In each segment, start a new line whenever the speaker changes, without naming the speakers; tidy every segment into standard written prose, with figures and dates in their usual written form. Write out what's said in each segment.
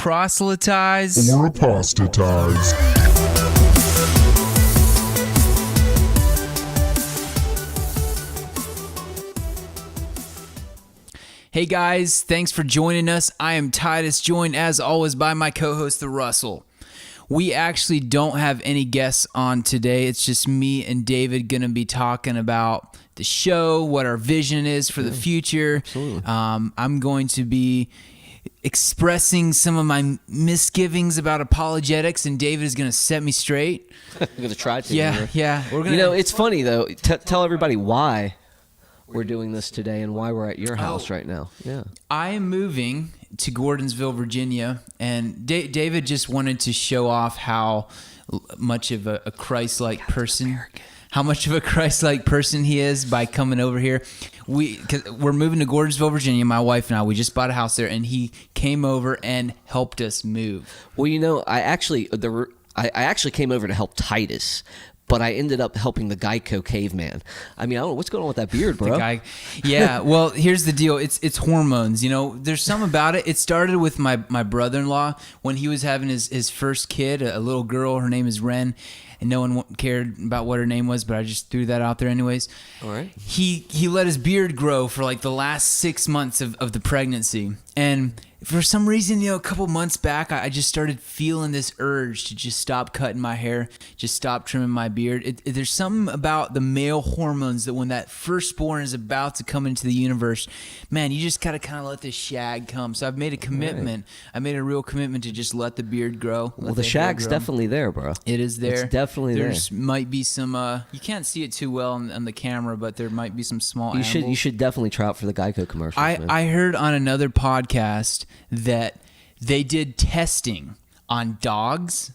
proselytize
or apostatize.
Hey guys, thanks for joining us. I am Titus, joined as always by my co-host, The Russell. We actually don't have any guests on today. It's just me and David going to be talking about the show, what our vision is for the future.
Absolutely.
I'm going to be expressing some of my misgivings about apologetics, and David is going to set me straight.
I'm going to try to.
Yeah. We're gonna,
You know, it's funny, though. Tell everybody why we're doing this today and why we're at your house right now. Yeah.
I am moving to Gordonsville, Virginia, and David just wanted to show off how much of a Christ-like person, he is by coming over here. We're moving to Gordonsville, Virginia. My wife and I, we just bought a house there, and he came over and helped us move.
Well, you know, I actually came over to help Titus, but I ended up helping the Geico caveman. I mean, I don't know what's going on with that beard, bro.
Yeah. Well, here's the deal. It's hormones. You know, there's something about it. It started with my brother-in-law when he was having his first kid, a little girl. Her name is Ren, and no one cared about what her name was, but I just threw that out there anyways.
All right.
He let his beard grow for like the last 6 months of the pregnancy, and for some reason, you know, a couple months back, I just started feeling this urge to just stop cutting my hair, just stop trimming my beard. There's something about the male hormones that when that firstborn is about to come into the universe, man, you just gotta kind of let the shag come. So I've made a commitment. Right. I made a real commitment to just let the beard grow.
Well, the shag's definitely there, bro.
It is there.
It's definitely there.
There's might be some. You can't see it too well on the camera, but there might be some small.
You should definitely try out for the Geico commercials.
I heard on another podcast that they did testing on dogs'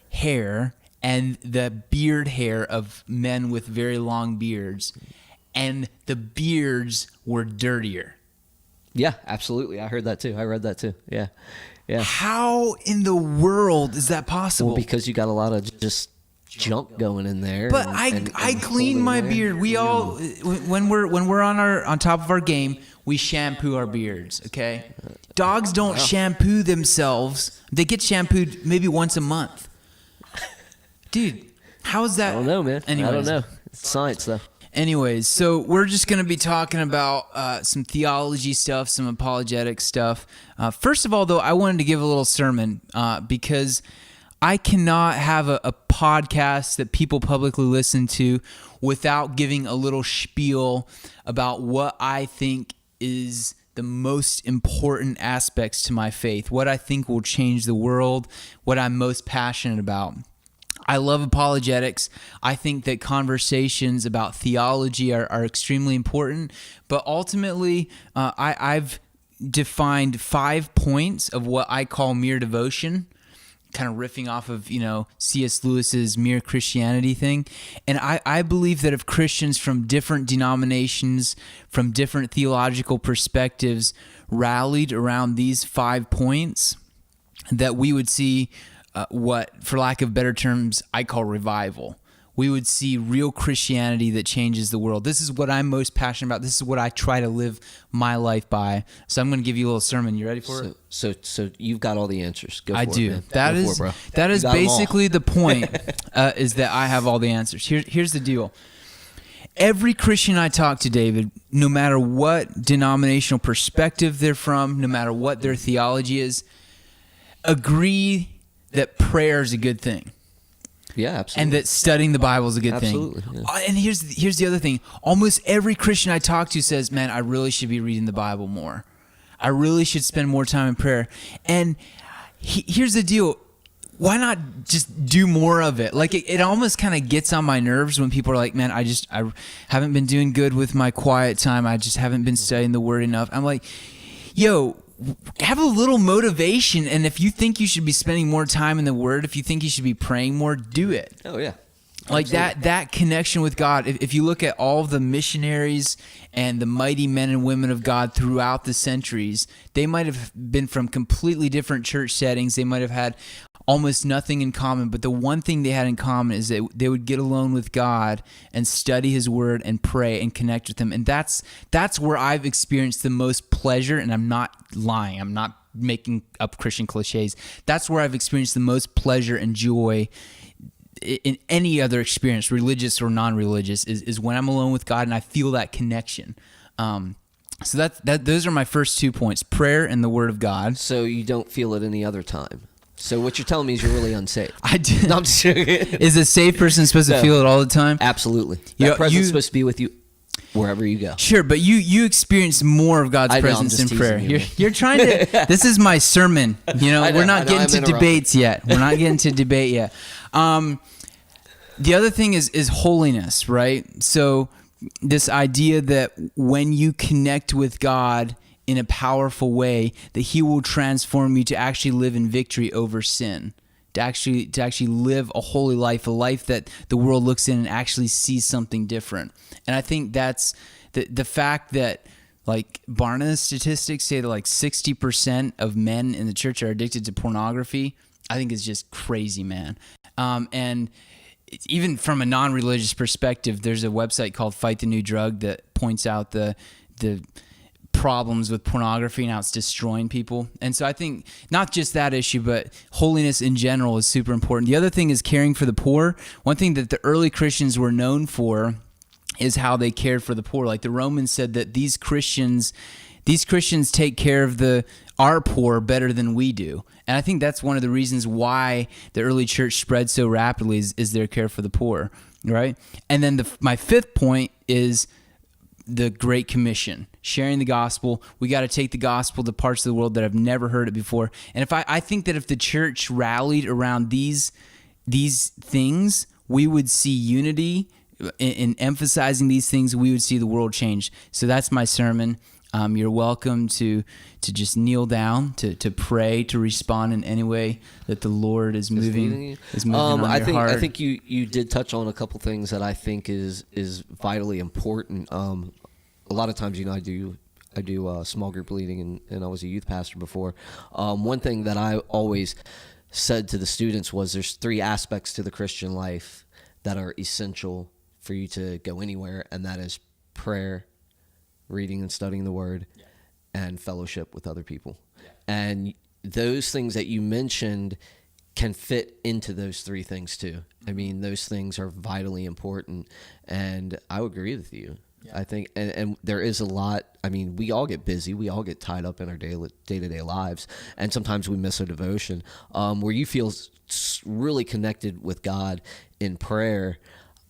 hair and the beard hair of men with very long beards, and the beards were dirtier.
Yeah, absolutely. I heard that too. I read that too. Yeah.
How in the world is that possible?
Well, because you got a lot of just junk going in there.
But I clean my beard. We all when we're on top of our game, we shampoo our beards, okay? Dogs don't shampoo themselves. They get shampooed maybe once a month. Dude, how is that?
I don't know, man.
Anyways.
I don't know. It's science, though.
Anyways, so we're just going to be talking about some theology stuff, some apologetic stuff. First of all, though, I wanted to give a little sermon because I cannot have a podcast that people publicly listen to without giving a little spiel about what I think is the most important aspects to my faith, what I think will change the world, what I'm most passionate about. I love apologetics. I think that conversations about theology are extremely important, but ultimately I've defined 5 points of what I call mere devotion, kind of riffing off of, you know, C.S. Lewis's Mere Christianity thing. And I believe that if Christians from different denominations, from different theological perspectives, rallied around these 5 points, that we would see what, for lack of better terms, I call revival. We would see real Christianity that changes the world. This is what I'm most passionate about. This is what I try to live my life by. So I'm going to give you a little sermon. You ready for it?
So you've got all the answers. Go for
I
it,
do.
man.
That is basically the point, is that I have all the answers. Here's the deal. Every Christian I talk to, David, no matter what denominational perspective they're from, no matter what their theology is, agree that prayer is a good thing.
Yeah, absolutely.
And that studying the Bible is a good thing.
Absolutely. Yeah.
And here's the other thing. Almost every Christian I talk to says, man, I really should be reading the Bible more. I really should spend more time in prayer. And here's the deal. Why not just do more of it? Like it almost kind of gets on my nerves when people are like, man, I haven't been doing good with my quiet time. I just haven't been studying the Word enough. I'm like, yo, have a little motivation, and if you think you should be spending more time in the Word, if you think you should be praying more, do it.
Oh, yeah.
Like that connection with God. If you look at all the missionaries and the mighty men and women of God throughout the centuries, they might have been from completely different church settings. They might have had almost nothing in common, but the one thing they had in common is that they would get alone with God and study His Word and pray and connect with Him. And that's where I've experienced the most pleasure, and I'm not lying. I'm not making up Christian cliches. That's where I've experienced the most pleasure and joy in any other experience, religious or non-religious, is when I'm alone with God and I feel that connection. So those are my first 2 points: prayer and the Word of God.
So you don't feel it any other time. So what you're telling me is you're really unsafe.
I do.
No, I'm just joking.
Is a safe person supposed to
No.
feel it all the time?
Absolutely.
You-
That presence
you-
is supposed to be with you wherever you go.
Sure, but you experience more of God's
I know, I'm
presence
just
in prayer.
teasing you,
You're trying to. This is my sermon. You know,
I know,
we're not
I know,
getting
I'm
to
interrupting.
debates yet. We're not getting to debate yet. The other thing is holiness, right? So this idea that when you connect with God in a powerful way, that He will transform you to actually live in victory over sin. To actually live a holy life, a life that the world looks in and actually sees something different. And I think that's the fact that, like, Barna's statistics say that like 60% of men in the church are addicted to pornography, I think is just crazy, man. And even from a non-religious perspective, there's a website called Fight the New Drug that points out the problems with pornography and how it's destroying people. And so I think not just that issue, but holiness in general is super important. The other thing is caring for the poor. One thing that the early Christians were known for is how they cared for the poor. Like the Romans said that these Christians take care of our poor better than we do. And I think that's one of the reasons why the early church spread so rapidly is their care for the poor, right? And then my fifth point is the Great Commission, sharing the gospel. We got to take the gospel to parts of the world that have never heard it before. And I think that if the church rallied around these things, we would see unity in emphasizing these things. We would see the world change. So that's my sermon. You're welcome to just kneel down, to pray, to respond in any way that the Lord is moving on your heart.
I think you did touch on a couple things that I think is vitally important. A lot of times, I do small group leading, and I was a youth pastor before. One thing that I always said to the students was there's 3 aspects to the Christian life that are essential for you to go anywhere, and that is prayer, reading and studying the Word, and fellowship with other people. And those things that you mentioned can fit into those 3 things too. I mean, those things are vitally important, and I would agree with you. I think, and there is a lot. I mean, we all get busy. We all get tied up in our day-to-day lives, and sometimes we miss our devotion. Where you feel really connected with God in prayer,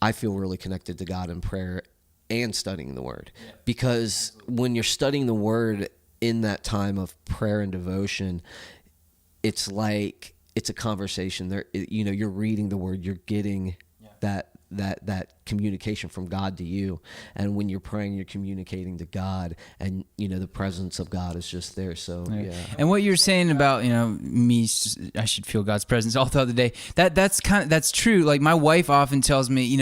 I feel really connected to God in prayer and studying the Word. Because when you're studying the Word in that time of prayer and devotion, it's like it's a conversation. There, you're reading the Word, you're getting that communication from God to you, and when you're praying, you're communicating to God, and the presence of God is just there. So yeah.
And what you're saying about me, I should feel God's presence all throughout the day. That's true. Like my wife often tells me,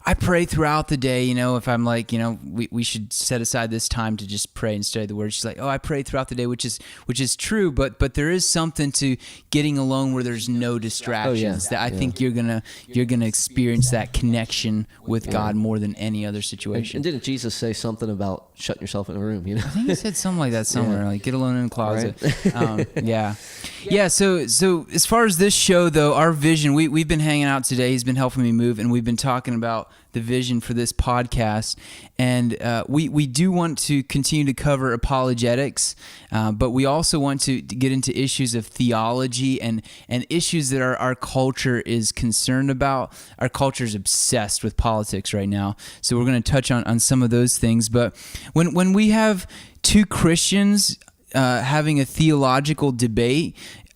I pray throughout the day. If I'm like, we should set aside this time to just pray and study the Word. She's like, oh, I pray throughout the day, which is true. But there is something to getting alone where there's no distractions. That I think you're gonna experience that connection with God more than any other situation.
And didn't Jesus say something about shutting yourself in a room?
I think he said something like that somewhere, like get alone in the closet.
Right.
Yeah. So as far as this show, though, our vision, we've been hanging out today. He's been helping me move, and we've been talking about the vision for this podcast. And we do want to continue to cover apologetics, but we also want to get into issues of theology and issues that our culture is concerned about. Our culture is obsessed with politics right now. So we're going to touch on some of those things. But when we have 2 Christians having a theological debate,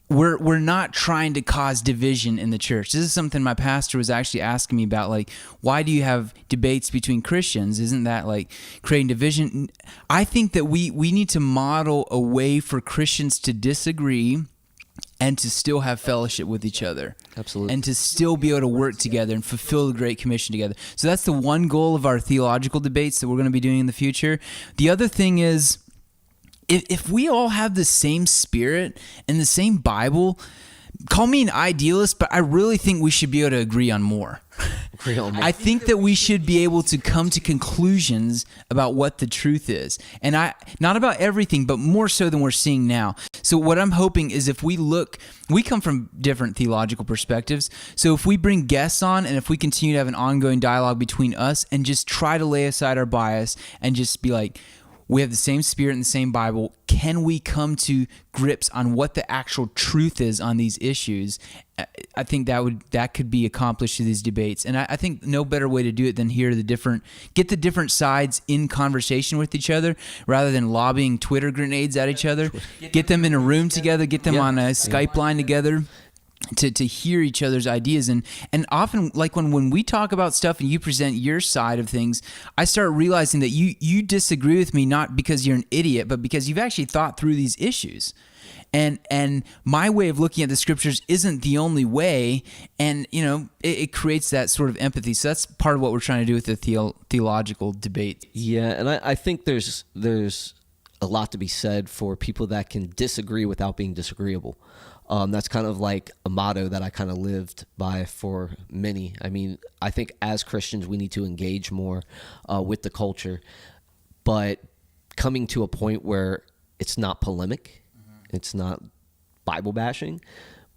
we're not trying to cause division in the church. This is something my pastor was actually asking me about, like, why do you have debates between Christians? Isn't that like creating division? I think that we need to model a way for Christians to disagree and to still have fellowship with each other.
Absolutely.
And to still be able to work together and fulfill the Great Commission together. So that's the one goal of our theological debates that we're going to be doing in the future. The other thing is, if we all have the same spirit and the same Bible, call me an idealist, but I really think we should be able to agree on more.
agree on more.
I think that we should be able to come to conclusions about what the truth is. And not about everything, but more so than we're seeing now. So what I'm hoping is if we come from different theological perspectives. So if we bring guests on and if we continue to have an ongoing dialogue between us and just try to lay aside our bias and just be like, we have the same Spirit and the same Bible. Can we come to grips on what the actual truth is on these issues? I think that could be accomplished through these debates. And I think no better way to do it than get the different sides in conversation with each other rather than lobbing Twitter grenades at each other. Get them in a room together, get them on a Skype line together. To hear each other's ideas and often like when we talk about stuff and you present your side of things, I start realizing that you disagree with me not because you're an idiot, but because you've actually thought through these issues. And my way of looking at the scriptures isn't the only way, and it creates that sort of empathy. So that's part of what we're trying to do with the theological debate.
Yeah, and I think there's a lot to be said for people that can disagree without being disagreeable. That's kind of like a motto that I kind of lived by for many. I mean, I think as Christians, we need to engage more with the culture, but coming to a point where it's not polemic, it's not Bible bashing,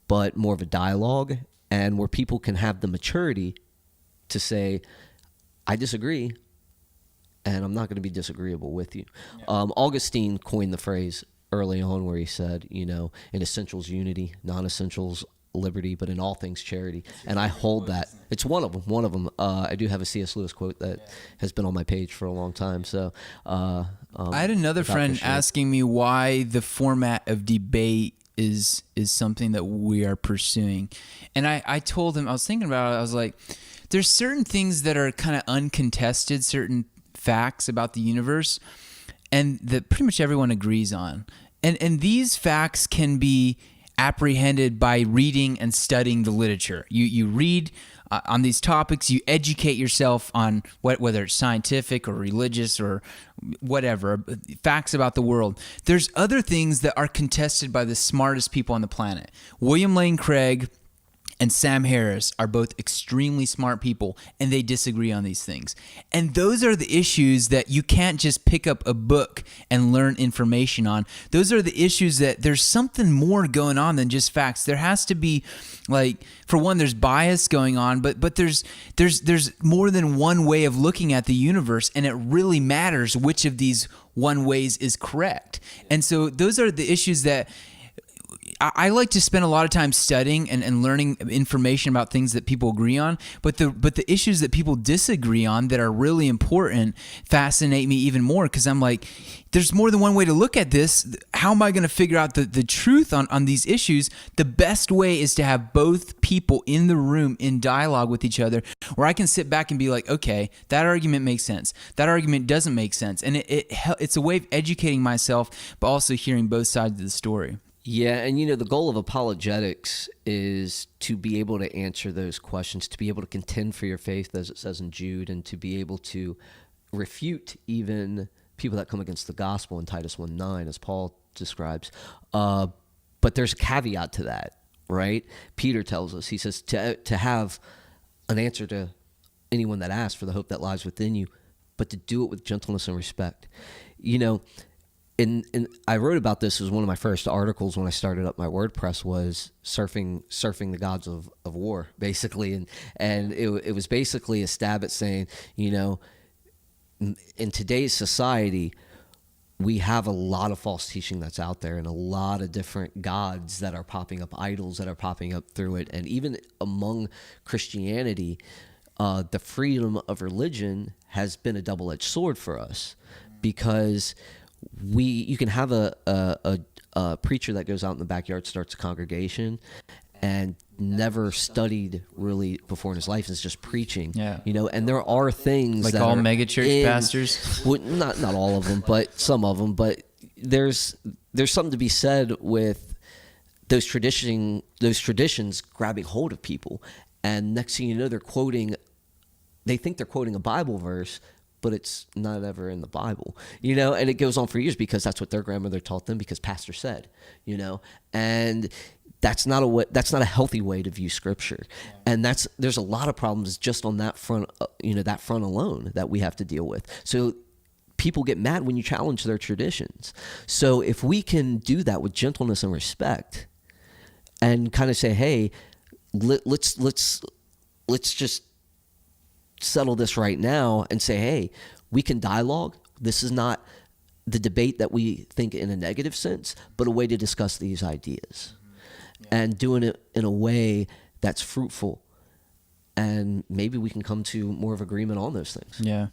but more of a dialogue, and where people can have the maturity to say, I disagree, and I'm not going to be disagreeable with you. Yeah. Augustine coined the phrase early on where he said, in essentials unity, non-essentials liberty, but in all things charity. And I hold that. It's one of them. I do have a C.S. Lewis quote that has been on my page for a long time. So I
had another friend asking me why the format of debate is something that we are pursuing. And I told him, I was thinking about it, I was like, there's certain things that are kind of uncontested, certain facts about the universe, and that pretty much everyone agrees on. And these facts can be apprehended by reading and studying the literature. You read on these topics, you educate yourself on whether it's scientific or religious or whatever, facts about the world. There's other things that are contested by the smartest people on the planet. William Lane Craig and Sam Harris are both extremely smart people, and they disagree on these things. And those are the issues that you can't just pick up a book and learn information on. Those are the issues that there's something more going on than just facts. There has to be, like, for one, there's bias going on, but there's more than one way of looking at the universe, and it really matters which of these one ways is correct. And so those are the issues that I like to spend a lot of time studying and learning information about things that people agree on, but the issues that people disagree on that are really important fascinate me even more, because I'm like, there's more than one way to look at this. How am I going to figure out the truth on these issues? The best way is to have both people in the room in dialogue with each other, where I can sit back and be like, okay, that argument makes sense. That argument doesn't make sense. And it's a way of educating myself, but also hearing both sides of the story.
Yeah, and the goal of apologetics is to be able to answer those questions, to be able to contend for your faith, as it says in Jude, and to be able to refute even people that come against the gospel in Titus 1:9, as Paul describes. But there's a caveat to that, right? Peter tells us, he says, to have an answer to anyone that asks for the hope that lies within you, but to do it with gentleness and respect. And I wrote about this as one of my first articles when I started up my WordPress, was surfing the gods of war, basically. And it was basically a stab at saying, in today's society, we have a lot of false teaching that's out there, and a lot of different gods that are popping up, idols that are popping up through it. And even among Christianity, the freedom of religion has been a double-edged sword for us, because you can have a preacher that goes out in the backyard, starts a congregation, and never studied really before in his life, is just preaching.
Yeah.
And there are things
like
that
all
are
megachurch pastors.
Well, not all of them, but some of them. But there's something to be said with those traditions grabbing hold of people, and next thing you know, they think they're quoting a Bible verse, but it's not ever in the Bible, and it goes on for years because that's what their grandmother taught them because pastor said, and that's not a healthy way to view scripture. And there's a lot of problems just on that front, that front alone that we have to deal with. So people get mad when you challenge their traditions. So if we can do that with gentleness and respect and kind of say, hey, let's just settle this right now and say, hey, we can dialogue. This is not the debate that we think in a negative sense, but a way to discuss these ideas and doing it in a way that's fruitful. And maybe we can come to more of agreement on those things.
Yeah.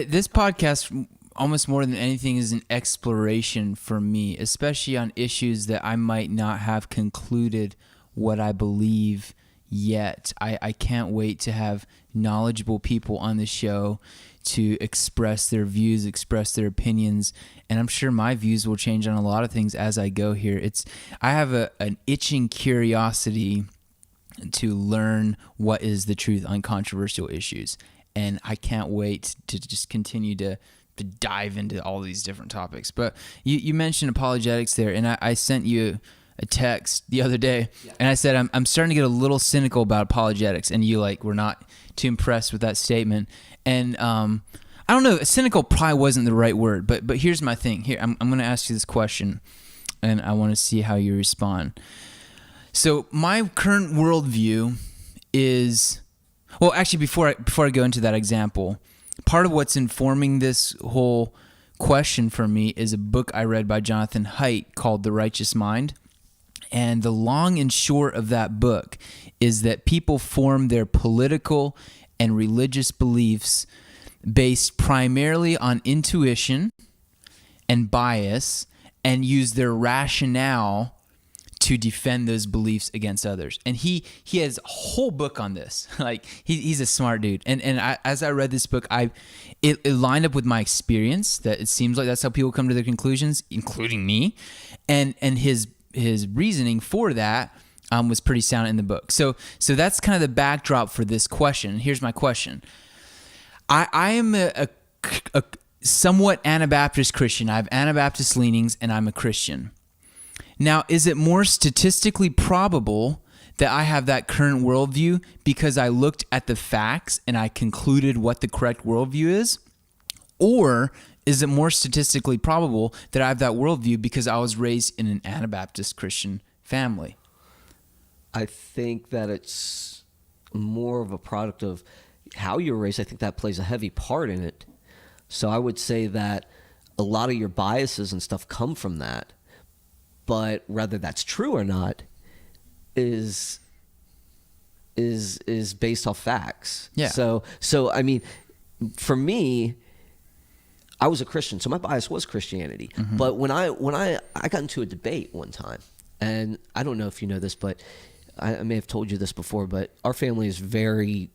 This podcast, almost more than anything, is an exploration for me, especially on issues that I might not have concluded what I believe yet. I can't wait to have knowledgeable people on the show to express their views, express their opinions, and I'm sure my views will change on a lot of things as I go here. I have an itching curiosity to learn what is the truth on controversial issues, and I can't wait to just continue to dive into all these different topics. But you mentioned apologetics there, and I sent you a text the other day, and I said I'm starting to get a little cynical about apologetics, and you were not too impressed with that statement. And I don't know, cynical probably wasn't the right word, but here's my thing. Here, I'm going to ask you this question, and I want to see how you respond. So my current worldview is, well, actually, before I go into that example, part of what's informing this whole question for me is a book I read by Jonathan Haidt called The Righteous Mind. And the long and short of that book is that people form their political and religious beliefs based primarily on intuition and bias, and use their rationale to defend those beliefs against others. And he has a whole book on this. He's a smart dude. And as I read this book, it lined up with my experience, that it seems like that's how people come to their conclusions, including me. And his reasoning for that was pretty sound in the book. So that's kind of the backdrop for this question. Here's my question. I am a somewhat Anabaptist Christian. I have Anabaptist leanings, and I'm a Christian. Now, is it more statistically probable that I have that current worldview because I looked at the facts and I concluded what the correct worldview is? Or is it more statistically probable that I have that worldview because I was raised in an Anabaptist Christian family?
I think that it's more of a product of how you're raised. I think that plays a heavy part in it. So I would say that a lot of your biases and stuff come from that. But whether that's true or not is based off facts.
Yeah.
So I mean, for me, I was a Christian, so my bias was Christianity. Mm-hmm. But when I got into a debate one time, and I don't know if you know this, but I may have told you this before, but our family is very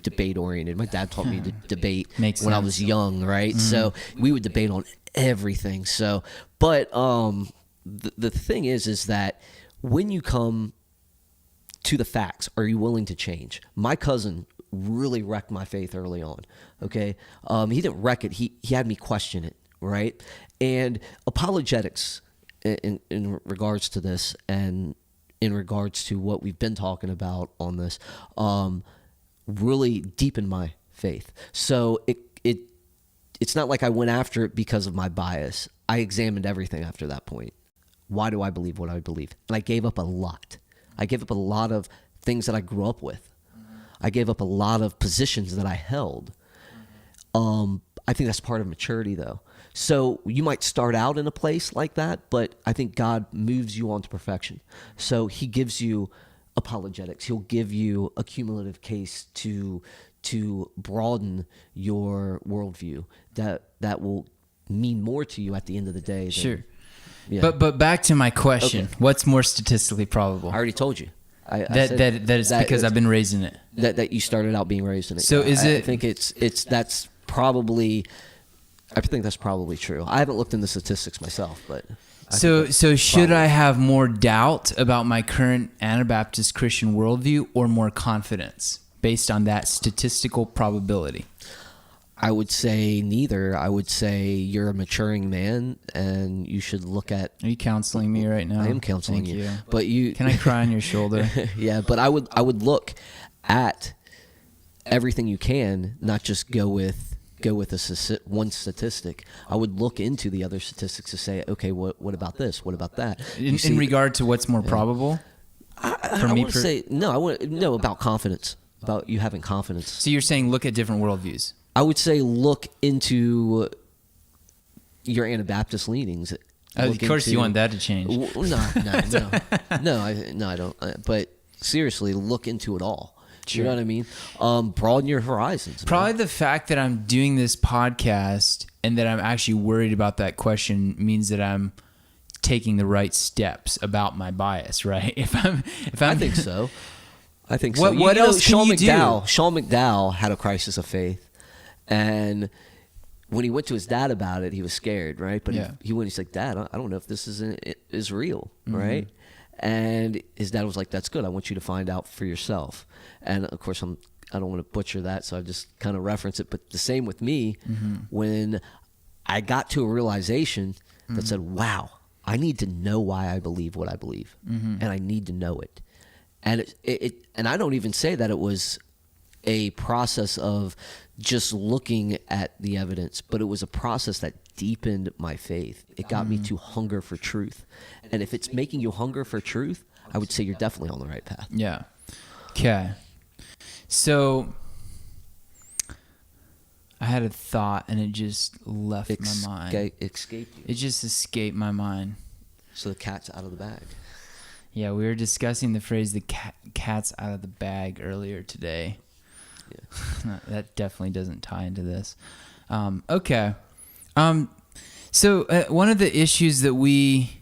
debate oriented. My dad taught me to debate when I was young, right? Mm-hmm. So we would debate on everything. So, but the thing is that when you come to the facts, are you willing to change? My cousin really wrecked my faith early on. Okay, he didn't wreck it. He had me question it, right? And apologetics in regards to this, and in regards to what we've been talking about on this, really deepened my faith. So it's not like I went after it because of my bias. I examined everything after that point. Why do I believe what I believe? And I gave up a lot. I gave up a lot of things that I grew up with. I gave up a lot of positions that I held. I think that's part of maturity, though. So you might start out in a place like that, but I think God moves you on to perfection. So he gives you apologetics. He'll give you a cumulative case to broaden your worldview that will mean more to you at the end of the day.
Sure.
Yeah.
But back to my question. Okay. What's more statistically probable?
I already told you. I
said that it's because I've been raised in it.
That you started out being raised in it.
So is it?
I think that's probably. I think that's probably true. I haven't looked into statistics myself, but.
So should I have more doubt about my current Anabaptist Christian worldview, or more confidence based on that statistical probability?
I would say neither. I would say you're a maturing man, and you should look at.
Are you counseling me right now?
I am counseling
Thank you.
but you.
Can I cry on your shoulder?
Yeah, but I would look at everything you can, not just go with one statistic. I would look into the other statistics to say, okay, what about this? What about that?
In regard to what's more probable?
I want to say no. I want no about confidence, about you having confidence.
So you're saying look at different worldviews.
I would say look into your Anabaptist leanings.
Of course, you want that to change.
No, I don't. But seriously, look into it all.
Sure.
You know what I mean? Broaden your horizons.
Probably the fact that I'm doing this podcast and that I'm actually worried about that question means that I'm taking the right steps about my bias, right? If I'm
I think so. I think so.
What else can you do?
Sean McDowell had a crisis of faith, and when he went to his dad about it, he was scared, right? But he went. He's like, "Dad, I don't know if this is real, right?" And his dad was like, "That's good. I want you to find out for yourself." And of course, I don't want to butcher that, so I just kind of reference it. But the same with me, when I got to a realization that said, "Wow, I need to know why I believe what I believe, and I need to know it." And and I don't even say that it was a process of just looking at the evidence, but it was a process that deepened my faith. It got me to hunger for truth. And if it's making you hunger for truth, I would say you're definitely on the right path.
Yeah. Okay. So I had a thought and it just left my mind.
Escaped you.
It just escaped my mind.
So the cat's out of the bag.
Yeah, we were discussing the phrase "the cat's out of the bag" earlier today. Yeah. That definitely doesn't tie into this. Okay. So one of the issues that we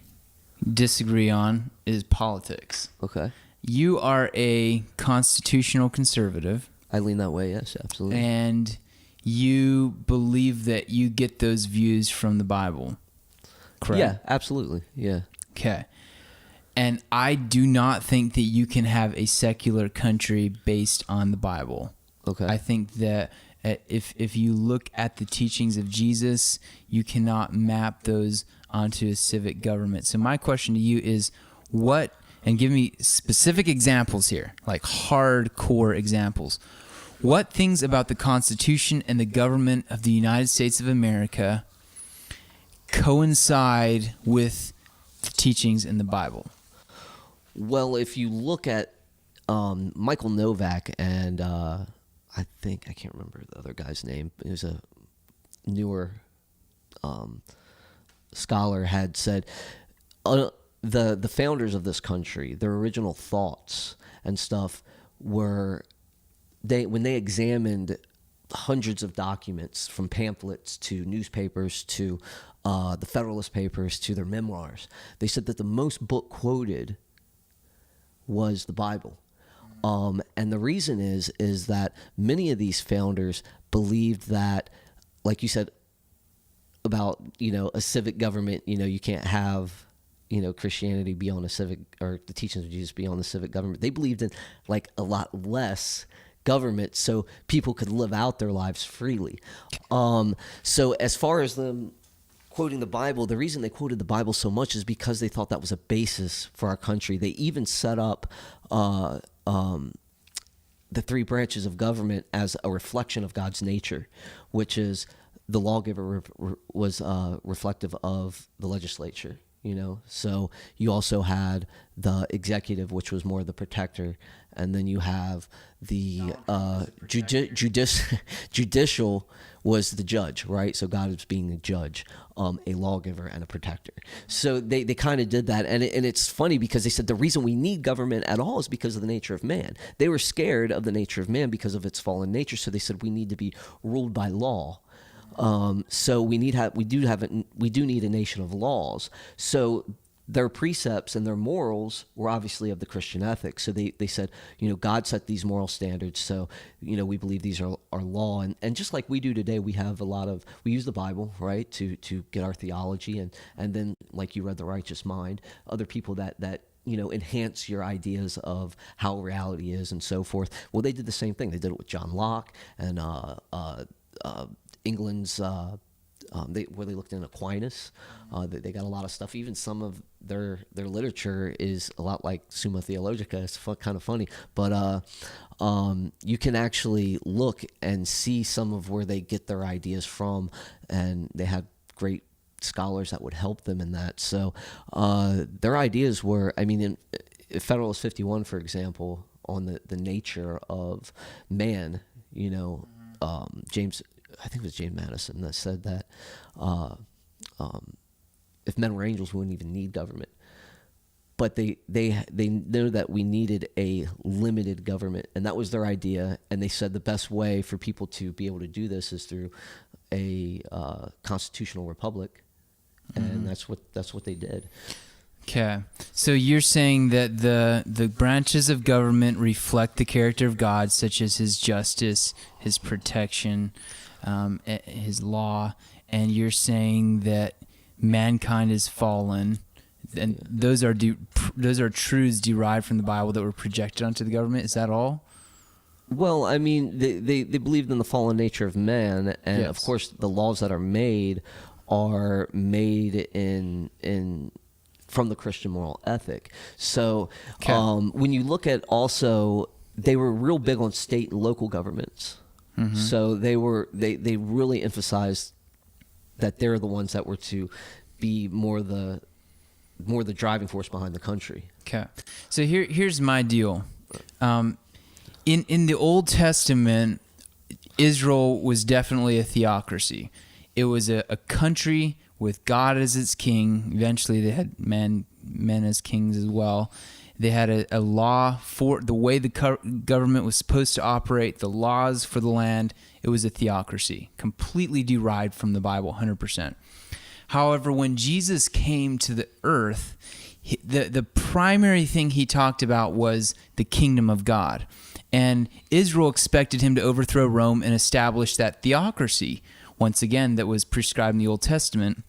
disagree on is politics.
Okay.
You are a constitutional conservative.
I lean that way, yes, absolutely.
And you believe that you get those views from the Bible, correct?
Yeah, absolutely, yeah.
Okay. And I do not think that you can have a secular country based on the Bible.
Okay.
I think that if you look at the teachings of Jesus, you cannot map those onto a civic government. So my question to you is and give me specific examples here, like hardcore examples. What things about the Constitution and the government of the United States of America coincide with the teachings in the Bible?
Well, if you look at Michael Novak and I can't remember the other guy's name. He was a newer scholar, had said the founders of this country, their original thoughts and stuff were when they examined hundreds of documents, from pamphlets to newspapers to the Federalist Papers to their memoirs, they said that the most book quoted was the Bible. And the reason is that many of these founders believed that, like you said, about, a civic government, you can't have, Christianity be on a civic, or the teachings of Jesus be on the civic government. They believed in like a lot less government so people could live out their lives freely. So as far as them quoting the Bible, the reason they quoted the Bible so much is because they thought that was a basis for our country. They even set up the three branches of government as a reflection of God's nature, which is the lawgiver was reflective of the legislature. So you also had the executive, which was more the protector, and then you have the judicial was the judge, right? So God is being a judge, a lawgiver, and a protector. So they kind of did that, and it's funny because they said the reason we need government at all is because of the nature of man. They were scared of the nature of man because of its fallen nature, so they said we need to be ruled by law. So we do need a nation of laws. So their precepts and their morals were obviously of the Christian ethics. So they said, God set these moral standards. So, we believe these are law. And just like we do today, we have we use the Bible, right, to get our theology. And then, like you read The Righteous Mind, other people that enhance your ideas of how reality is and so forth. Well, they did the same thing. They did it with John Locke and England's. Where they looked in Aquinas, they got a lot of stuff. Even some of their literature is a lot like Summa Theologica. It's kind of funny, but you can actually look and see some of where they get their ideas from, and they had great scholars that would help them in that. So their ideas were, I mean, in Federalist 51, for example, on the nature of man, James. I think it was James Madison that said that if men were angels, we wouldn't even need government. But they know that we needed a limited government, and that was their idea. And they said the best way for people to be able to do this is through a constitutional republic, and that's what they did.
Okay, so you're saying that the branches of government reflect the character of God, such as His justice, His protection, His law, and you're saying that mankind is fallen, and those are truths derived from the Bible that were projected onto the government. Is that all?
Well, I mean, they believed in the fallen nature of man, and of course, the laws that are made in from the Christian moral ethic. So, when you look at also, they were real big on state and local governments. Mm-hmm. So they really emphasized that they're the ones that were to be more the driving force behind the country.
Okay, so here's my deal. In the Old Testament, Israel was definitely a theocracy. It was a country with God as its king. Eventually, they had men as kings as well. They had a law for the way the government was supposed to operate, the laws for the land. It was a theocracy, completely derived from the Bible, 100%. However, when Jesus came to the earth, the primary thing he talked about was the kingdom of God. And Israel expected him to overthrow Rome and establish that theocracy, once again, that was prescribed in the Old Testament.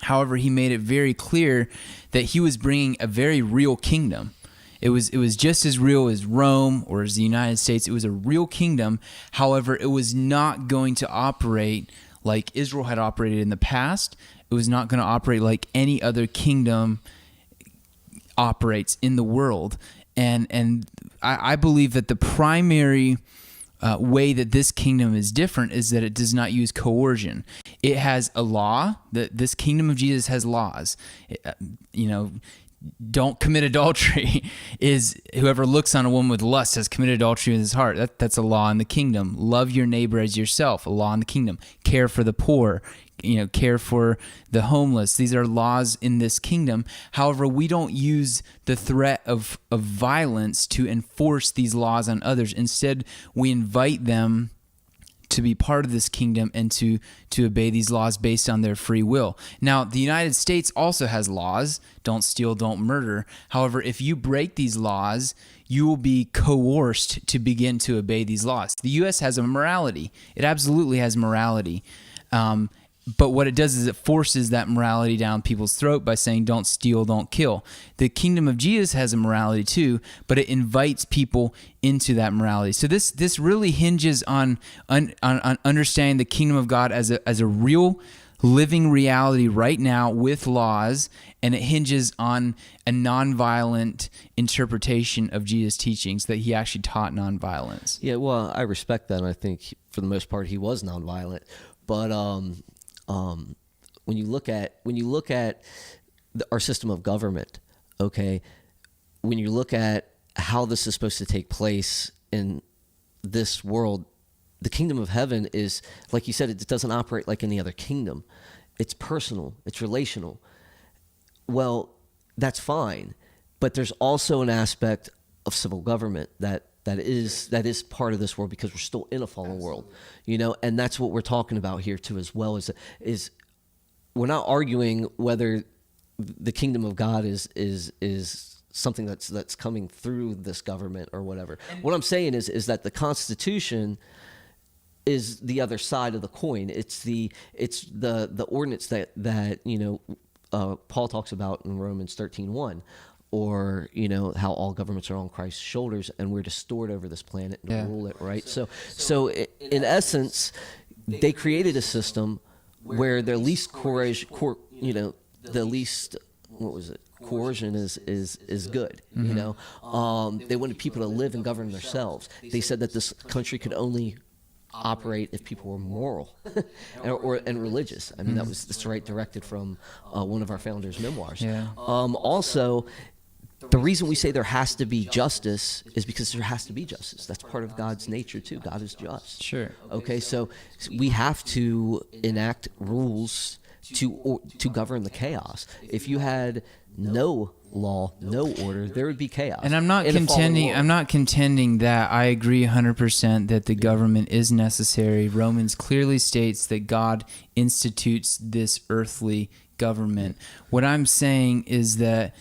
However, he made it very clear that he was bringing a very real kingdom. It was just as real as Rome or as the United States. It was a real kingdom. However, it was not going to operate like Israel had operated in the past. It was not going to operate like any other kingdom operates in the world. And I believe that the primary way that this kingdom is different is that it does not use coercion. It has a law. That this kingdom of Jesus has laws. Don't commit adultery is whoever looks on a woman with lust has committed adultery in his heart. That's a law in the kingdom. Love your neighbor as yourself, a law in the kingdom. Care for the poor, care for the homeless. These are laws in this kingdom. However, we don't use the threat of violence to enforce these laws on others. Instead, we invite them to be part of this kingdom and to obey these laws based on their free will. Now, the United States also has laws. Don't steal, don't murder. However, if you break these laws, you will be coerced to begin to obey these laws. The U.S. has a morality. It absolutely has morality. But what it does is it forces that morality down people's throat by saying, don't steal, don't kill. The kingdom of Jesus has a morality too, but it invites people into that morality. So this really hinges on understanding the kingdom of God as a real living reality right now with laws, and it hinges on a nonviolent interpretation of Jesus' teachings, that he actually taught nonviolence.
Yeah, well, I respect that, and I think for the most part he was nonviolent. But when you look at our system of government, okay, when you look at how this is supposed to take place in this world, the kingdom of heaven is, like you said, it doesn't operate like any other kingdom. It's personal. It's relational. Well, that's fine, but there's also an aspect of civil government that is part of this world, because we're still in a fallen world, and that's what we're talking about here too, as well, is we're not arguing whether the kingdom of God is something that's coming through this government or whatever. What I'm saying is that the Constitution is the other side of the coin. It's the ordinance that Paul talks about in Romans 13:1. Or, how all governments are on Christ's shoulders, and we're to steward over this planet and to rule it, right? So in essence, they created a system where the least the least, what was it? Coercion is good. You know, they wanted people to live and govern themselves. They said that this country could only operate if people were moral and religious. I mean, that was straight directed from one of our founders' memoirs.
Yeah.
Also, the reason we say there has to be justice is because there has to be justice. That's part of God's nature too. God is just.
Sure.
Okay, so we have to enact rules to govern the chaos. If you had no law, no order, there would be chaos.
And I'm not
in a fallen world.
I'm not contending that. I agree 100% that the government is necessary. Romans clearly states that God institutes this earthly government. What I'm saying is that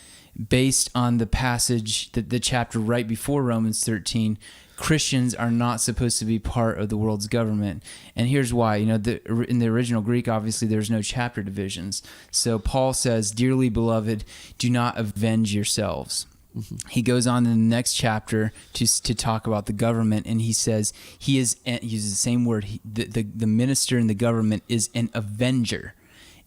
based on the passage, the chapter right before Romans 13, Christians are not supposed to be part of the world's government. And here's why. You know, in the original Greek, obviously, there's no chapter divisions. So Paul says, "Dearly beloved, do not avenge yourselves." Mm-hmm. He goes on in the next chapter to talk about the government, and he says he uses the same word. The minister in the government is an avenger,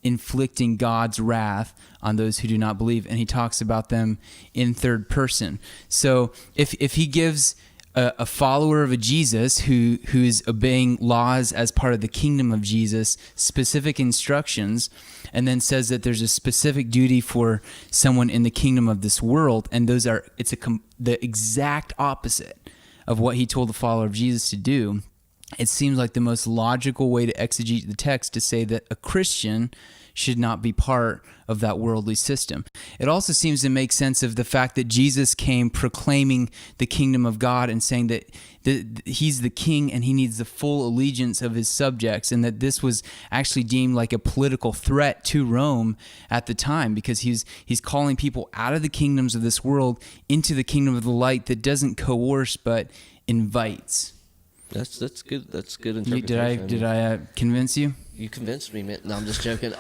inflicting God's wrath on those who do not believe. And he talks about them in third person. So if he gives a follower of a Jesus who is obeying laws as part of the kingdom of Jesus, specific instructions, and then says that there's a specific duty for someone in the kingdom of this world, and the exact opposite of what he told the follower of Jesus to do, it seems like the most logical way to exegete the text to say that a Christian should not be part of that worldly system. It also seems to make sense of the fact that Jesus came proclaiming the kingdom of God and saying that he's the king and he needs the full allegiance of his subjects, and that this was actually deemed like a political threat to Rome at the time, because he's calling people out of the kingdoms of this world into the kingdom of the light that doesn't coerce but invites.
That's good. That's good interpretation.
Did I convince you?
You convinced me, man. No, I'm just joking.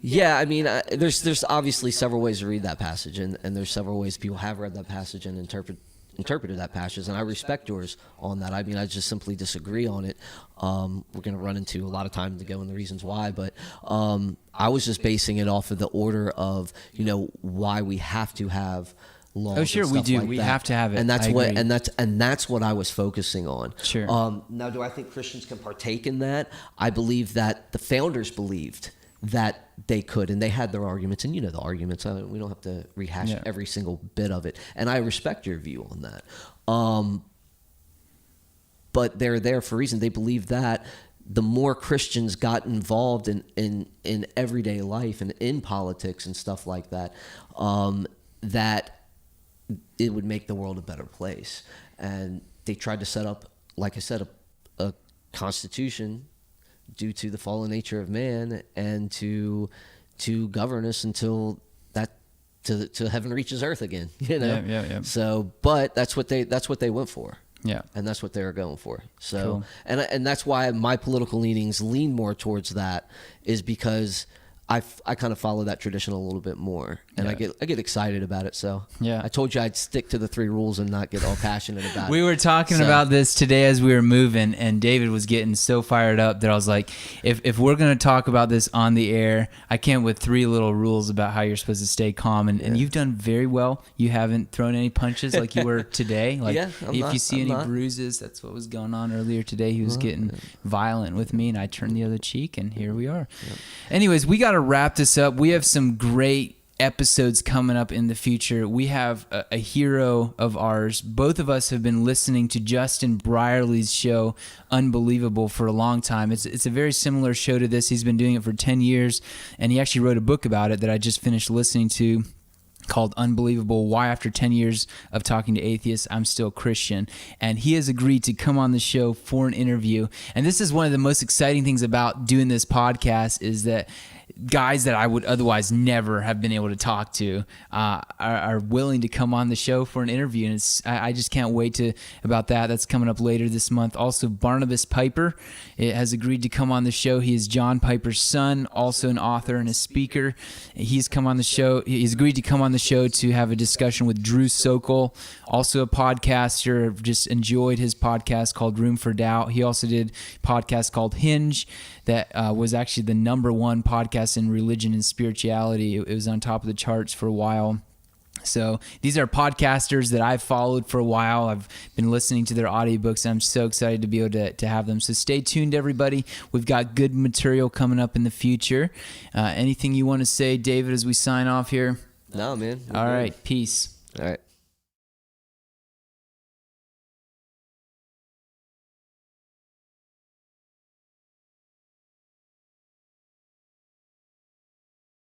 Yeah, I mean, there's obviously several ways to read that passage, and there's several ways people have read that passage and interpreted that passage, and I respect yours on that. I mean, I just simply disagree on it. We're going to run into a lot of time to go into the reasons why, but I was just basing it off of the order of, you know, why we have to have laws.
Oh, sure, we do.
Like
we
that.
have to have it.
And that's
I agree.
that's what I was focusing on.
Sure.
Now, do I think Christians can partake in that? I believe that the founders believed that they could, and they had their arguments, and you know the arguments. We don't have to rehash every single bit of it, and I respect your view on that. But they're there for a reason. They believe that the more Christians got involved in everyday life and in politics and stuff like that, that it would make the world a better place. And they tried to set up, like I said, a constitution due to the fallen nature of man, and to govern us until that to heaven reaches earth again. You know.
Yeah.
So, but that's what they went for.
Yeah.
And that's what they were going for. So,
Cool.
and that's why my political leanings lean more towards that, is because I kind of follow that tradition a little bit more, and I get excited about it. So
Yeah.
I told you I'd stick to the 3 rules and not get all passionate about it.
We were talking about this today as we were moving, and David was getting so fired up that I was like, if we're going to talk about this on the air, I came with 3 little rules about how you're supposed to stay calm, and you've done very well. You haven't thrown any punches like you were today. Like if you see any bruises, that's what was going on earlier today. He was getting violent with me, and I turned the other cheek, and here we are. Yep. Anyways, we got to wrap this up. We have some great episodes coming up in the future. We have a hero of ours. Both of us have been listening to Justin Brierley's show, Unbelievable, for a long time. It's a very similar show to this. He's been doing it for 10 years, and he actually wrote a book about it that I just finished listening to, called Unbelievable: Why After 10 Years of Talking to Atheists, I'm Still Christian. And he has agreed to come on the show for an interview. And this is one of the most exciting things about doing this podcast, is that guys that I would otherwise never have been able to talk to are willing to come on the show for an interview, and I just can't wait about that. That's coming up later this month. Also, Barnabas Piper has agreed to come on the show. He is John Piper's son, also an author and a speaker. He's come on the show. He's agreed to come on the show to have a discussion with Drew Sokol, also a podcaster. I've just enjoyed his podcast called Room for Doubt. He also did a podcast called Hinge that was actually the #1 podcast in religion and spirituality. It was on top of the charts for a while. So these are podcasters that I've followed for a while. I've been listening to their audiobooks. I'm so excited to be able to have them. So stay tuned, everybody. We've got good material coming up in the future. Anything you want to say, David, as we sign off here?
No, man.
All right. Peace.
All right.